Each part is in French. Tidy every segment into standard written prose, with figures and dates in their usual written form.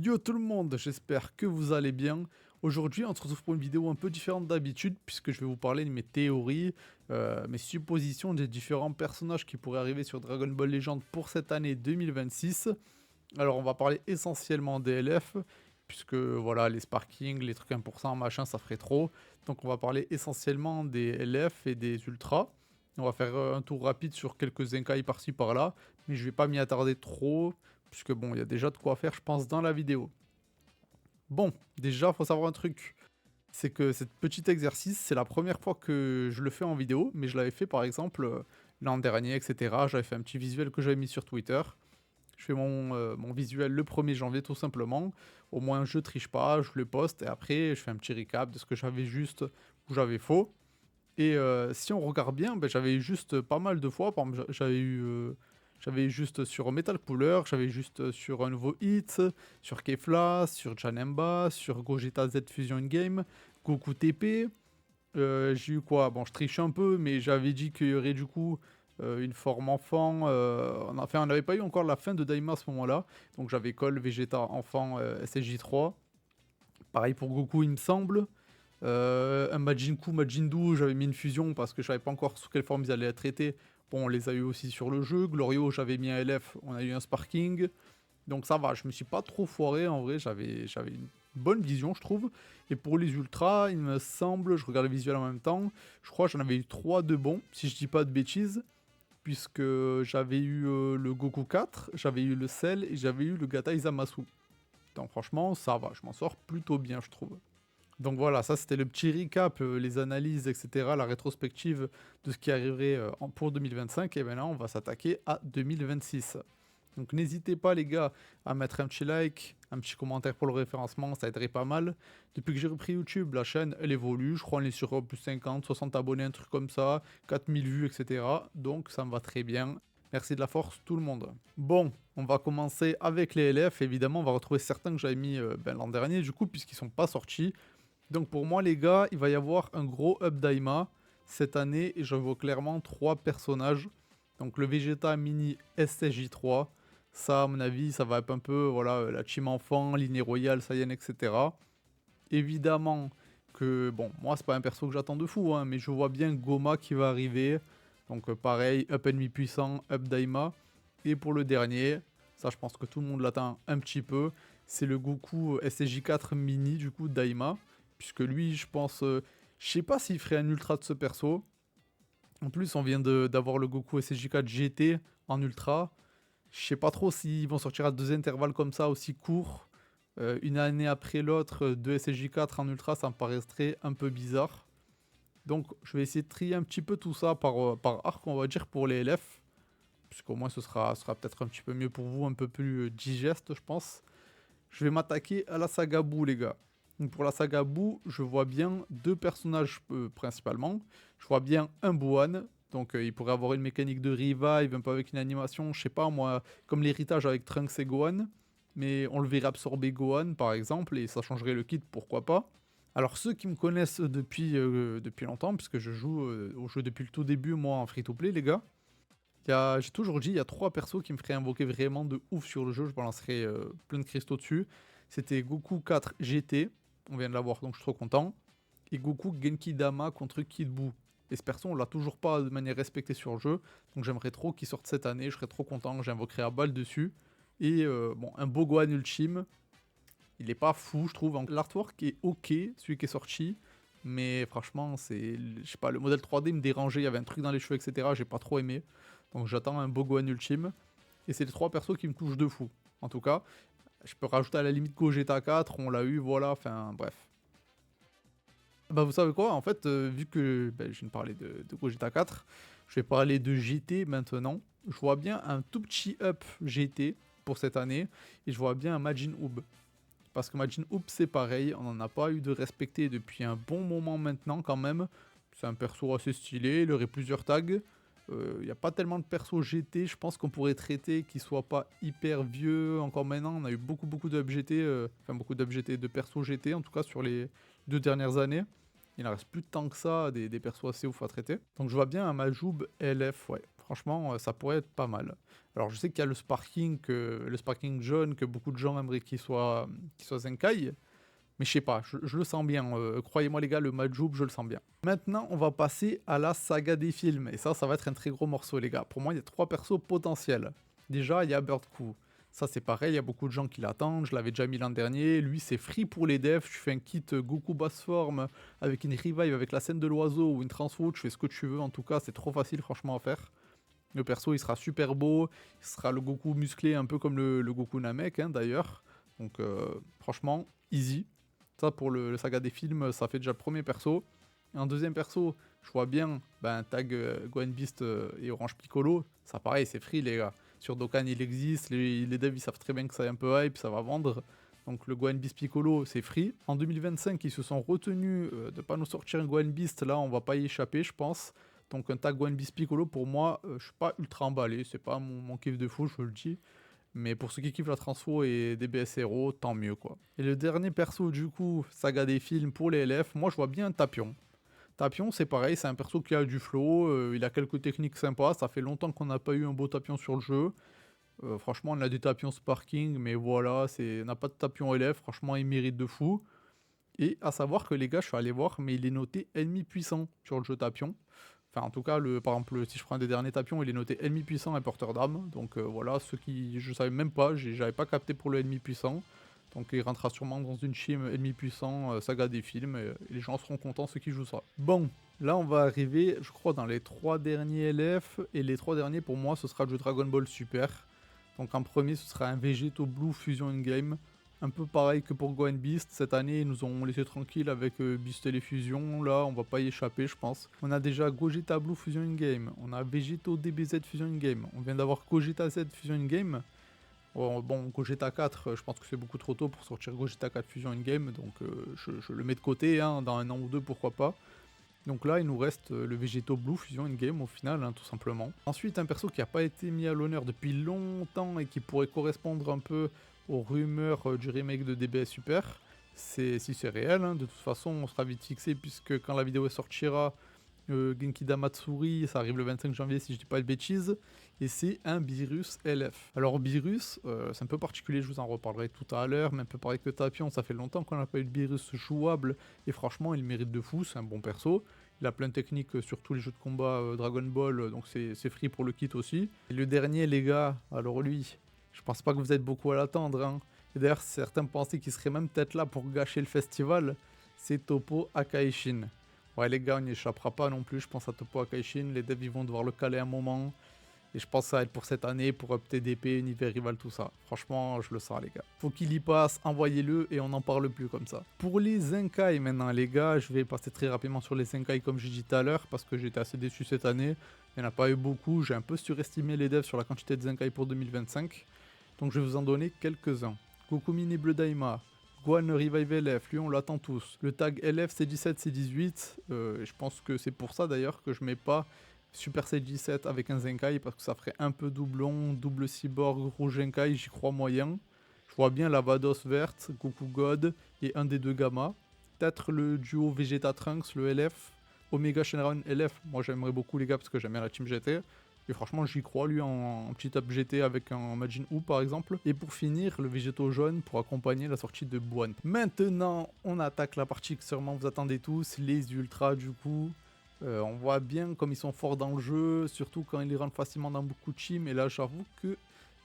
Yo tout le monde, j'espère que vous allez bien. Aujourd'hui, on se retrouve pour une vidéo un peu différente d'habitude, puisque je vais vous parler de mes théories, mes suppositions des différents personnages qui pourraient arriver sur Dragon Ball Legend pour cette année 2026. Alors, on va parler essentiellement des LF, puisque voilà, les Sparking, les trucs 1%, machin, ça ferait trop. Donc, on va parler essentiellement des LF et des Ultras. On va faire un tour rapide sur quelques Zenkai par-ci par-là, mais je vais pas m'y attarder trop, puisque bon, il y a déjà de quoi faire, je pense, dans la vidéo. Bon, déjà, faut savoir un truc, c'est que cet petit exercice, c'est la première fois que je le fais en vidéo, mais je l'avais fait par exemple l'an dernier, etc. J'avais fait un petit visuel que j'avais mis sur Twitter. Je fais mon visuel le 1er janvier tout simplement. Au moins je triche pas, je le poste et après je fais un petit recap de ce que j'avais juste ou j'avais faux. Et si on regarde bien, ben, j'avais eu juste pas mal de fois. Par exemple, j'avais eu juste sur Metal Cooler, j'avais juste sur un nouveau hit, sur Kefla, sur Janemba, sur Gogeta Z Fusion Game, Goku TP. J'ai eu quoi? Bon, je triche un peu, mais j'avais dit qu'il y aurait du coup une forme enfant. Enfin, on n'avait pas eu encore la fin de Daima à ce moment-là. Donc j'avais Col, Vegeta, enfant, SSJ3. Pareil pour Goku, il me semble. Un Majin Buu, j'avais mis une fusion parce que je savais pas encore sous quelle forme ils allaient être traités. Bon, on les a eu aussi sur le jeu. Glorio, j'avais mis un LF, on a eu un Sparking. Donc ça va, je me suis pas trop foiré en vrai, j'avais une bonne vision, je trouve. Et pour les ultras, il me semble, je regarde le visuel en même temps, je crois que j'en avais eu 3 de bons, si je dis pas de bêtises. Puisque j'avais eu le Goku 4, j'avais eu le Cell et j'avais eu le Gata Izamasu. Donc franchement, ça va, je m'en sors plutôt bien, je trouve. Donc voilà, ça c'était le petit recap, les analyses, etc., la rétrospective de ce qui arriverait pour 2025. Et maintenant, on va s'attaquer à 2026. Donc n'hésitez pas les gars à mettre un petit like, un petit commentaire pour le référencement, ça aiderait pas mal. Depuis que j'ai repris YouTube, la chaîne elle évolue, je crois qu'on est sur plus 50, 60 abonnés, un truc comme ça, 4000 vues, etc. Donc ça me va très bien. Merci de la force tout le monde. Bon, on va commencer avec les LF, évidemment on va retrouver certains que j'avais mis l'an dernier du coup puisqu'ils sont pas sortis. Donc pour moi les gars, il va y avoir un gros up Daima cette année et je vois clairement 3 personnages. Donc le Vegeta Mini SSJ3, ça à mon avis ça va être un peu voilà la team enfant, lignée royale, Saiyan, etc. Évidemment que bon moi c'est pas un perso que j'attends de fou hein, mais je vois bien Goma qui va arriver. Donc pareil, up ennemi puissant, up Daima. Et pour le dernier, ça je pense que tout le monde l'attend un petit peu, c'est le Goku SSJ4 Mini du coup Daima. Puisque lui, je pense, je sais pas s'il ferait un ultra de ce perso. En plus, on vient d'avoir le Goku SSJ4 GT en ultra. Je sais pas trop s'ils vont sortir à 2 intervalles comme ça aussi courts. Une année après l'autre, deux SSJ4 en ultra, ça me paraîtrait un peu bizarre. Donc, je vais essayer de trier un petit peu tout ça par arc, on va dire, pour les LF. Puisqu'au moins, ce sera peut-être un petit peu mieux pour vous, un peu plus digeste, je pense. Je vais m'attaquer à la saga Buu, les gars. Donc pour la saga Buu, je vois bien 2 personnages principalement. Je vois bien un Buan, donc il pourrait avoir une mécanique de revive, un peu avec une animation, je sais pas moi, comme l'héritage avec Trunks et Gohan. Mais on le verrait absorber Gohan par exemple, et ça changerait le kit, pourquoi pas. Alors ceux qui me connaissent depuis longtemps, puisque je joue au jeu depuis le tout début, moi en free-to-play les gars, j'ai toujours dit, il y a 3 persos qui me feraient invoquer vraiment de ouf sur le jeu, je balancerais plein de cristaux dessus. C'était Goku 4 GT, on vient de l'avoir donc je suis trop content, et Goku Genki Dama contre Kid Buu. Et ce perso on l'a toujours pas de manière respectée sur le jeu, donc j'aimerais trop qu'il sorte cette année, je serais trop content, j'invoquerai à balle dessus. Et bon, un beau Gohan Ultime, il est pas fou je trouve, l'artwork est ok, celui qui est sorti, mais franchement c'est, je sais pas, le modèle 3D me dérangeait, il y avait un truc dans les cheveux etc, j'ai pas trop aimé. Donc j'attends un beau Gohan Ultime. Et c'est les 3 persos qui me touchent de fou. En tout cas, je peux rajouter à la limite Gogeta 4, on l'a eu, voilà, enfin bref. Bah vous savez quoi, en fait, vu que je viens de parler de Gogeta 4, je vais parler de GT maintenant. Je vois bien un tout petit up GT pour cette année, et je vois bien un Majin Oob. Parce que Majin Oob c'est pareil, on n'en a pas eu de respecté depuis un bon moment maintenant quand même. C'est un perso assez stylé, il aurait plusieurs tags. Il n'y a pas tellement de persos GT, je pense qu'on pourrait traiter qui soit pas hyper vieux encore maintenant. On a eu beaucoup d'up GT, enfin beaucoup d'up GT, de persos GT en tout cas sur les 2 dernières années. Il en reste plus tant que ça, des persos assez ouf à traiter. Donc je vois bien un Majoub LF, ouais. Franchement, ça pourrait être pas mal. Alors je sais qu'il y a le Sparking jaune que beaucoup de gens aimeraient qu'il soit Zenkai, mais je sais pas, je le sens bien, croyez-moi les gars, le Majoub, je le sens bien. Maintenant, on va passer à la saga des films et ça va être un très gros morceau les gars. Pour moi, il y a 3 persos potentiels. Déjà, il y a Birdcrew. Ça c'est pareil, il y a beaucoup de gens qui l'attendent, je l'avais déjà mis l'an dernier. Lui, c'est free pour les devs, tu fais un kit Goku basse forme avec une revive avec la scène de l'oiseau ou une transfo, tu fais ce que tu veux en tout cas, c'est trop facile franchement à faire. Le perso, il sera super beau, il sera le Goku musclé, un peu comme le Goku Namek, hein, d'ailleurs. Donc, franchement, easy. Ça, pour le saga des films, ça fait déjà le premier perso. Et en deuxième perso, je vois bien tag Gohan Beast et Orange Piccolo. Ça, pareil, c'est free, les gars. Sur Dokkan, il existe. Les devs, ils savent très bien que ça est un peu hype, ça va vendre. Donc, le Gohan Beast Piccolo, c'est free. En 2025, ils se sont retenus de ne pas nous sortir un Gohan Beast. Là, on va pas y échapper, je pense. Donc un tag One Piece Piccolo pour moi, je suis pas ultra emballé, c'est pas mon kiff de fou, je le dis. Mais pour ceux qui kiffent la transfo et des BSRO, tant mieux quoi. Et le dernier perso du coup, saga des films pour les LF, moi je vois bien Tapion. Tapion c'est pareil, c'est un perso qui a du flow, il a quelques techniques sympas, ça fait longtemps qu'on n'a pas eu un beau Tapion sur le jeu. Franchement on a des Tapions Sparking, mais voilà, on n'a pas de Tapion LF, franchement il mérite de fou. Et à savoir que les gars, je suis allé voir, mais il est noté ennemi puissant sur le jeu Tapion. Enfin, en tout cas, par exemple, si je prends un des derniers tapions, il est noté ennemi puissant et porteur d'armes. Donc voilà, ceux qui. Je savais même pas, j'avais pas capté pour le ennemi puissant. Donc il rentrera sûrement dans une team ennemi puissant, saga des films, et les gens seront contents ceux qui jouent ça. Bon, là on va arriver, je crois, dans les 3 derniers LF, et les 3 derniers pour moi ce sera le jeu Dragon Ball Super. Donc en premier ce sera un Vegeto Blue Fusion In-Game. Un peu pareil que pour Gohan Beast, cette année ils nous ont laissé tranquille avec Beast et les fusions, là on va pas y échapper je pense. On a déjà Gogeta Blue Fusion In-Game, on a Vegeto DBZ Fusion In-Game, on vient d'avoir Gogeta Z Fusion In-Game. Bon, Gogeta 4, je pense que c'est beaucoup trop tôt pour sortir Gogeta 4 Fusion In-Game, donc je le mets de côté, hein, dans un an ou deux pourquoi pas. Donc là, il nous reste le Vegeto Blue Fusion In-Game au final, hein, tout simplement. Ensuite, un perso qui n'a pas été mis à l'honneur depuis longtemps et qui pourrait correspondre un peu aux rumeurs du remake de DBS Super, si c'est réel, hein. De toute façon, on sera vite fixé puisque quand la vidéo sortira, Genki Damatsuri, ça arrive le 25 janvier si je dis pas de bêtises, et c'est un Beerus LF. Alors Beerus, c'est un peu particulier, je vous en reparlerai tout à l'heure, mais un peu pareil que Tapion, ça fait longtemps qu'on n'a pas eu de Beerus jouable, et franchement il mérite de fou, c'est un bon perso. Il a plein de techniques sur tous les jeux de combat Dragon Ball, donc c'est free pour le kit aussi. Et le dernier les gars, alors lui, je pense pas que vous êtes beaucoup à l'attendre, hein. Et d'ailleurs certains pensaient qu'il serait même peut-être là pour gâcher le festival, c'est Toppo Akaishin. Ouais les gars, on n'y échappera pas non plus, je pense à Toppo Akaishin, les devs ils vont devoir le caler un moment. Et je pense que ça va être pour cette année, pour TDP, Univers Rival, tout ça. Franchement, je le sens les gars. Faut qu'il y passe, envoyez-le et on n'en parle plus comme ça. Pour les Zenkai maintenant les gars, je vais passer très rapidement sur les Zenkai comme j'ai dit tout à l'heure, parce que j'étais assez déçu cette année. Il n'y en a pas eu beaucoup, j'ai un peu surestimé les devs sur la quantité de Zenkai pour 2025. Donc je vais vous en donner quelques-uns. Gokumin et Bleu Daima, Gohan Revive LF, lui on l'attend tous. Le tag LF C17 C18, je pense que c'est pour ça d'ailleurs que je mets pas Super Saiyan 17 avec un Zenkai parce que ça ferait un peu doublon, double cyborg, rouge Zenkai, j'y crois moyen. Je vois bien la Vados verte, Goku God et un des deux Gamma. Peut-être le duo Vegeta Trunks, le LF, Omega Shenron LF. Moi j'aimerais beaucoup les gars parce que j'aime bien la team GT. Et franchement j'y crois lui en petit up GT avec un Majin Buu par exemple. Et pour finir le Végéto jaune pour accompagner la sortie de Buan. Maintenant on attaque la partie que sûrement vous attendez tous, les ultras du coup. On voit bien comme ils sont forts dans le jeu, surtout quand ils les rentrent facilement dans beaucoup de teams. Et là, j'avoue que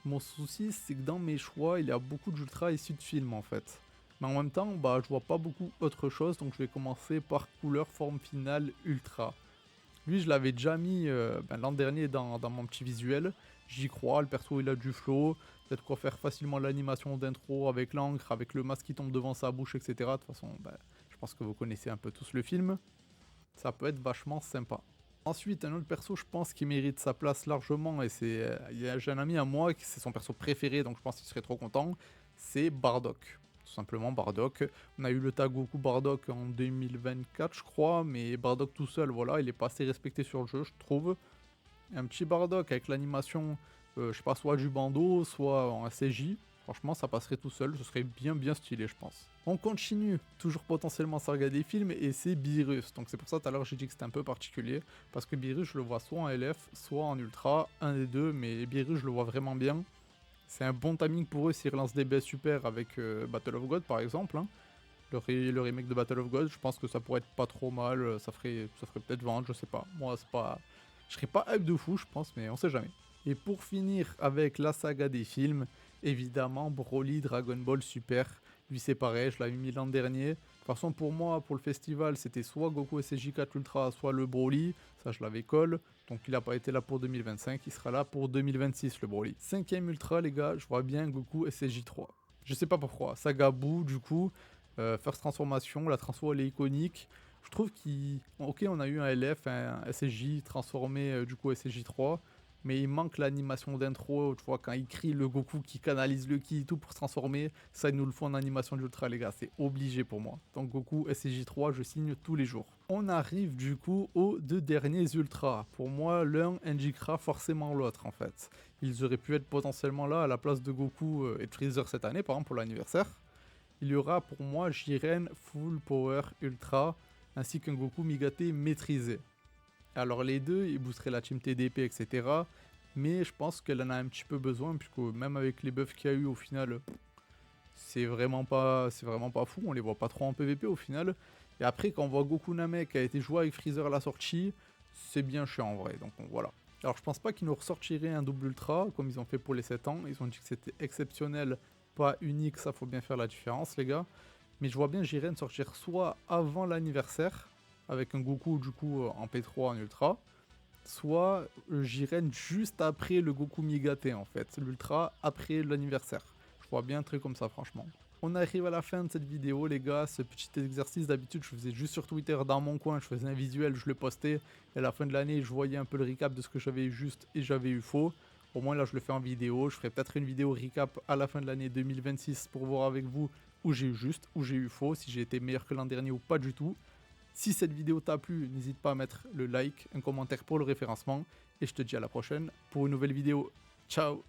mon souci, c'est que dans mes choix, il y a beaucoup d'ultra issus de films en fait. Mais en même temps, je vois pas beaucoup autre chose, donc je vais commencer par couleur, forme finale, ultra. Lui, je l'avais déjà mis l'an dernier dans mon petit visuel. J'y crois, le perso il a du flow, peut-être quoi faire facilement l'animation d'intro avec l'encre, avec le masque qui tombe devant sa bouche, etc. De toute façon, je pense que vous connaissez un peu tous le film. Ça peut être vachement sympa. Ensuite, un autre perso, je pense, qui mérite sa place largement, et j'ai un ami à moi qui c'est son perso préféré, donc je pense qu'il serait trop content, c'est Bardock. Tout simplement Bardock. On a eu le tag Goku Bardock en 2024, je crois, mais Bardock tout seul, voilà, il est pas assez respecté sur le jeu, je trouve. Un petit Bardock avec l'animation, je sais pas, soit du bandeau, soit en CJ. Franchement, ça passerait tout seul, ce serait bien stylé, je pense. On continue, toujours potentiellement saga des films, et c'est Beerus. Donc c'est pour ça tout à l'heure j'ai dit que c'était un peu particulier, parce que Beerus je le vois soit en LF, soit en Ultra, un des deux, mais Beerus je le vois vraiment bien. C'est un bon timing pour eux s'ils relancent des BS super avec Battle of God par exemple. Hein. Le remake de Battle of God, je pense que ça pourrait être pas trop mal, ça ferait peut-être vendre, je sais pas. Moi c'est pas. Je serais pas hype de fou, je pense, mais on sait jamais. Et pour finir avec la saga des films, évidemment Broly Dragon Ball Super. Lui c'est pareil, je l'avais mis l'an dernier. De toute façon pour moi, pour le festival, c'était soit Goku SSJ4 Ultra, soit le Broly. Ça je l'avais colle. Donc il n'a pas été là pour 2025, il sera là pour 2026 le Broly. Cinquième Ultra les gars, je vois bien Goku SSJ3. Je sais pas pourquoi. Saga Buu du coup. First transformation, la transfo elle est iconique. Je trouve qu'il. Ok, on a eu un LF, un SSJ transformé du coup SSJ3, mais il manque l'animation d'intro. Tu vois, quand il crie le Goku qui canalise le ki et tout pour se transformer, ça il nous le faut en animation d'Ultra, les gars, c'est obligé pour moi. Donc Goku SSJ3, je signe tous les jours. On arrive du coup aux deux derniers Ultras. Pour moi, l'un indiquera forcément l'autre en fait. Ils auraient pu être potentiellement là à la place de Goku et de Freezer cette année, par exemple pour l'anniversaire. Il y aura pour moi Jiren Full Power Ultra ainsi qu'un Goku Migaté maîtrisé. Alors les deux, ils boosteraient la team TDP, etc. Mais je pense qu'elle en a un petit peu besoin, puisque même avec les buffs qu'il y a eu au final, c'est vraiment pas fou, on les voit pas trop en PVP au final. Et après, quand on voit Goku Namek qui a été joué avec Freezer à la sortie, c'est bien chiant en vrai, donc voilà. Alors je pense pas qu'ils nous ressortiraient un double ultra, comme ils ont fait pour les 7 ans, ils ont dit que c'était exceptionnel, pas unique, ça faut bien faire la différence les gars. Mais je vois bien Jiren sortir soit avant l'anniversaire, avec un Goku du coup en P3 en ultra, soit Jiren juste après le Goku Migaté en fait, l'ultra après l'anniversaire. Je vois bien un truc comme ça franchement. On arrive à la fin de cette vidéo les gars, ce petit exercice d'habitude je faisais juste sur Twitter dans mon coin, je faisais un visuel, je le postais, et à la fin de l'année je voyais un peu le recap de ce que j'avais eu juste et j'avais eu faux. Au moins là je le fais en vidéo, je ferai peut-être une vidéo recap à la fin de l'année 2026 pour voir avec vous où j'ai eu juste, où j'ai eu faux, si j'ai été meilleur que l'an dernier ou pas du tout. Si cette vidéo t'a plu, n'hésite pas à mettre le like, un commentaire pour le référencement, et je te dis à la prochaine pour une nouvelle vidéo. Ciao!